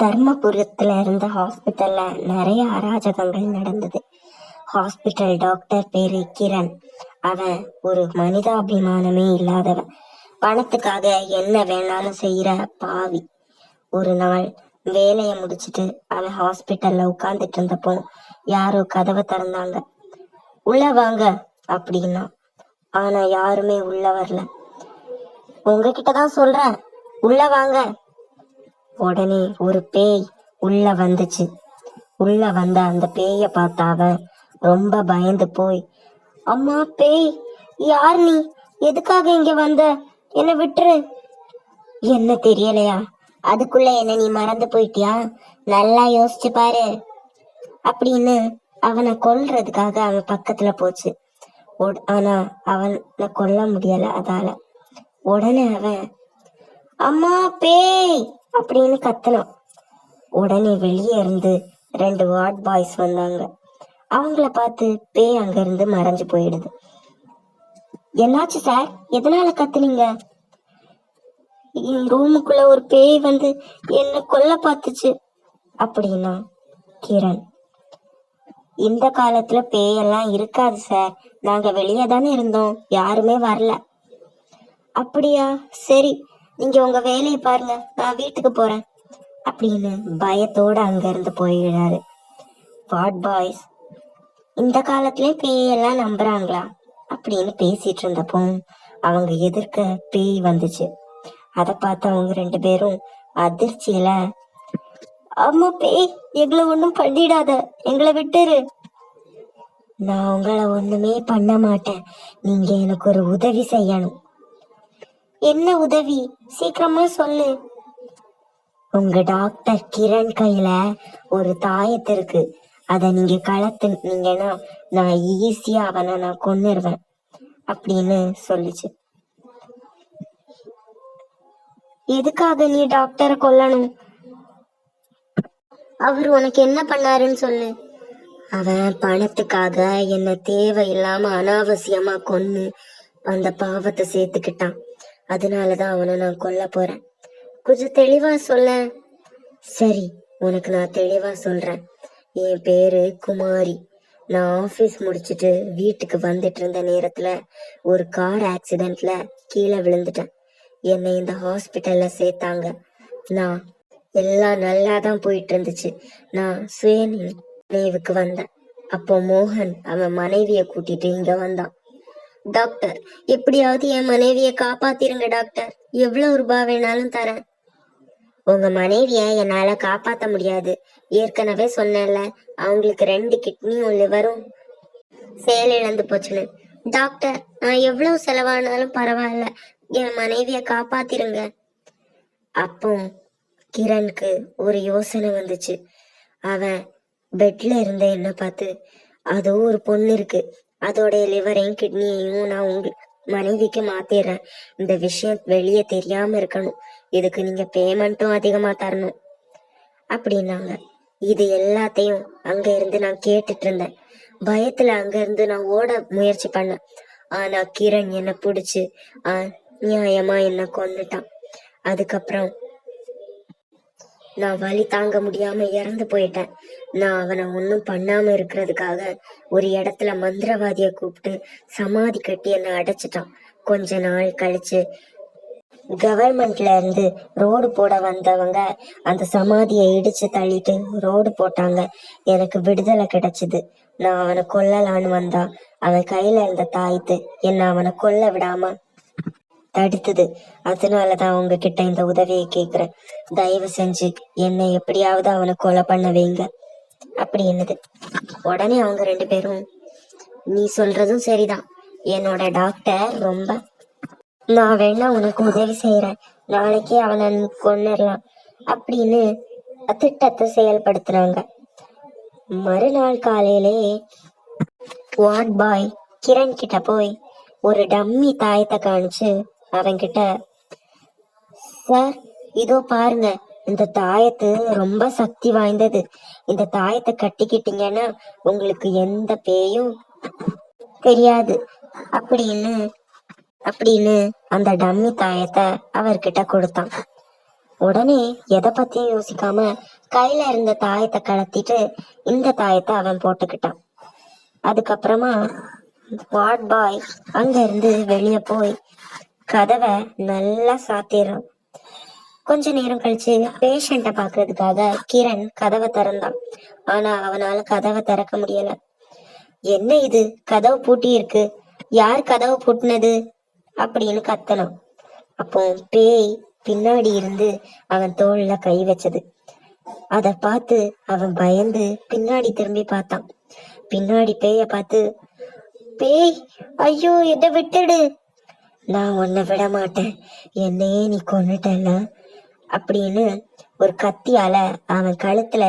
தர்மபுரத்துல இருந்த ஹாஸ்பிட்டல்ல நிறைய அராஜகங்கள் நடந்தது. ஹாஸ்பிட்டல் டாக்டர் பேரு கிரண். அவன் ஒரு மனிதாபிமானமே இல்லாதவன். பணத்துக்காக என்ன வேணாலும் செய்யற பாவி. ஒரு நாள் வேலைய முடிச்சிட்டு அவன் ஹாஸ்பிட்டல்ல உட்கார்ந்துட்டு இருந்தப்போ யாரோ கதவை திறந்தாங்க. உள்ள வாங்க அப்படின்னா. ஆனா யாருமே உள்ள வரல. உங்ககிட்டதான் சொல்றேன், உள்ள வாங்க. உடனே ஒரு பேய் உள்ள வந்துச்சு. உள்ள வந்த அந்த பேய பார்த்த அவன் ரொம்ப பயந்து போய், அம்மா பேய், யார் நீ? எதுக்காக இங்க வந்த? என்ன விட்டுரு. என்ன தெரியலையா? அதுக்குள்ள என்ன நீ மறந்து போயிட்டியா? நல்லா யோசிச்சு பாரு அப்படின்னு அவனை கொல்றதுக்காக அவன் பக்கத்துல போச்சு. ஆனா அவனை கொல்ல முடியல. அதால உடனே அவன் அம்மா பேய் அப்படின்னு கத்தனான். உடனே வெளியே இருந்து 2 வார்ட் பாய்ஸ் வந்தாங்க. அவங்கள பார்த்து பேய் அங்க இருந்து மறைஞ்சு போயிடுது. என்னாச்சு சார்? எதனால கத்துனீங்க? ரூமுக்குள்ள ஒரு பேய் வந்து என்ன கொல்ல பார்த்துச்சு அப்படின்னா கிரண். இந்த காலத்துல பேயெல்லாம் இருக்காது சார், நாங்க வெளியே தானே இருந்தோம், யாருமே வரல. அப்படியா, சரி, நீங்க உங்க வேலையை பாருங்க, நான் வீட்டுக்கு போறேன் அப்படின்னு பயத்தோட அங்க இருந்து போயிடுறாரு. வார்ட் பாய்ஸ் இந்த காலத்திலே பேயெல்லாம் நம்புறாங்களா அப்படின்னு பேசிட்டு இருந்தப்போ அவங்க எதிர்க்க பேய் வந்துச்சு. அதை பார்த்து அவங்க 2 பேரும் அதிர்ச்சியில, அம்மா பேய், எங்களை ஒண்ணும் பண்ணிடாத, எங்களை விட்டுரு. நான் உங்களை ஒண்ணுமே பண்ண மாட்டேன், நீங்க எனக்கு ஒரு உதவி செய்யணும். என்ன உதவி? சீக்கிரமா சொல்லு. உங்க டாக்டர் கிரண் கையில ஒரு தாயத்து இருக்கு, அத நீங்க கலத்துனீங்கன்னா நான் ஈஸியா அவனை நான் கொன்னுருவேன் அப்படின்னு சொல்லிச்சு. எதுக்காக நீ டாக்டரை கொல்லணும்? அவர் உனக்கு என்ன பண்ணாருன்னு சொல்லு. அவன் பணத்துக்காக என்ன தேவையில்லாம அனாவசியமா கொன்னு அந்த பாவத்தை சேர்த்துக்கிட்டான். அதனாலதான் அவனை நான் கொல்ல போறேன். கொஞ்சம் தெளிவா சொல்ல. சரி, உனக்கு நான் தெளிவா சொல்றேன். என் பேரு குமாரி. நான் ஆபீஸ் முடிச்சிட்டு வீட்டுக்கு வந்துட்டு இருந்த நேரத்துல ஒரு கார் ஆக்சிடென்ட்ல கீழே விழுந்துட்டேன். என்னை இந்த ஹாஸ்பிட்டல்ல சேர்த்தாங்க. நான் எல்லாம் நல்லா தான் போயிட்டு இருந்துச்சு. நான் சுய நினைவுக்கு வந்தேன். அப்போ மோகன் அவன் மனைவிய கூட்டிட்டு இங்க வந்தான். டாக்டர், எப்படியாவது என் மனைவிய காப்பாத்திருங்க டாக்டர், எவ்வளவு ரூபாய் வேணாலும் தரேன். உங்க மனைவிய என்னால காப்பாத்த முடியாது, ஏற்கனவே சொன்னேன்ல, அவங்களுக்கு 2 கிட்னியும் லிவரும் செயலிழந்து போச்சுன்னு. டாக்டர், நான் எவ்வளவு செலவானாலும் பரவாயில்ல, என் மனைவிய காப்பாத்திருங்க. அப்போ கிரணுக்கு ஒரு யோசனை வந்துச்சு. அவன் பெட்ல இருந்த என்ன பார்த்து, அதோ ஒரு பொண்ணு இருக்கு, அதோட லிவரையும் கிட்னியையும் நான் உங்க மனைவிக்கு மாத்திடுறேன். இந்த விஷயம் வெளியே தெரியாம இருக்கணும், இதுக்கு நீங்க பேமெண்ட்டும் அதிகமா தரணும் அப்படின்னாங்க. இது எல்லாத்தையும் அங்க இருந்து நான் கேட்டுட்டு இருந்தேன். பயத்துல அங்க இருந்து நான் ஓட முயற்சி பண்ணேன். ஆனா கிரண் என்ன பிடிச்சு நியாயமா என்ன கொன்னுட்டான். அதுக்கப்புறம் நான் வலி தாங்க முடியாம இறந்து போயிட்டேன். நான் அவனை ஒன்னும் பண்ணாம இருக்கிறதுக்காக ஒரு இடத்துல மந்திரவாதிய கூப்பிட்டு சமாதி கட்டி என்னை அடைச்சிட்டான். கொஞ்ச நாள் கழிச்சு கவர்மெண்ட்ல இருந்து ரோடு போட வந்தவங்க அந்த சமாதியை இடிச்சு தள்ளிட்டு ரோடு போட்டாங்க. எனக்கு விடுதலை கிடைச்சது. நான் அவனை கொல்லலான்னு வந்தா அவன் கையில இருந்த தாயத்து என்ன அவனை கொல்ல விடாம தடுத்தது. அதனாலதான் உங்ககிட்ட இந்த உதவியை கேக்குறேன். தயவு செஞ்சு என்னை எப்படியாவது அவனை கொலை பண்ண வைங்க அப்படி என்னது. உடனே அவங்க 2 பேரும், நீ சொல்றதும் சரிதான், என்னோட டாக்டர் ரொம்ப, நான் வேணா உனக்கு உதவி செய்யறேன், நாளைக்கே அவனை கொன்னுடலாம் அப்படின்னு திட்டத்தை செயல்படுத்துறாங்க. மறுநாள் காலையிலே வார்ட் பாய் கிரண் கிட்ட போய் ஒரு டம்மி தாயத்தை காணிச்சு அவன்கிட்ட, சார், இதோ பாருங்க, இந்த தாயத்து ரொம்ப சக்தி வாய்ந்தது, இந்த தாயத்தை கட்டிக்கிட்டீங்கன்னா உங்களுக்கு எந்த பேயும் தெரியாது அப்படின்னு அந்த டம்மி தாயத்தை அவர்கிட்ட கொடுத்தான். உடனே எதை பத்தியும் யோசிக்காம கையில இருந்த தாயத்தை கலத்திட்டு இந்த தாயத்தை அவன் போட்டுக்கிட்டான். அதுக்கப்புறமா வார்ட் பாய் அங்க இருந்து வெளியே போய் கதவை நல்லா சாத்திடுறான். கொஞ்ச நேரம் கழிச்சு பேஷண்ட்டை பாக்குறதுக்காக கிரண் கதவை திறந்தான். ஆனா அவனால கதவை திறக்க முடியல. என்ன இது, கதவு பூட்டி இருக்கு, யார் கதவை பூட்டினது அப்படின்னு கத்தணும். அப்போ பேய் பின்னாடி இருந்து அவன் தோல்ல கை வச்சது. அத பார்த்து அவன் பயந்து பின்னாடி திரும்பி பார்த்தான். பின்னாடி பேய பார்த்து, பேய், ஐயோ என்னை விட்டுடு, நான் உன்னை விட மாட்டேன், என்னையே நீ கொன்னுட்டல அப்படின்னு ஒரு கத்தியால அவன் கழுத்துல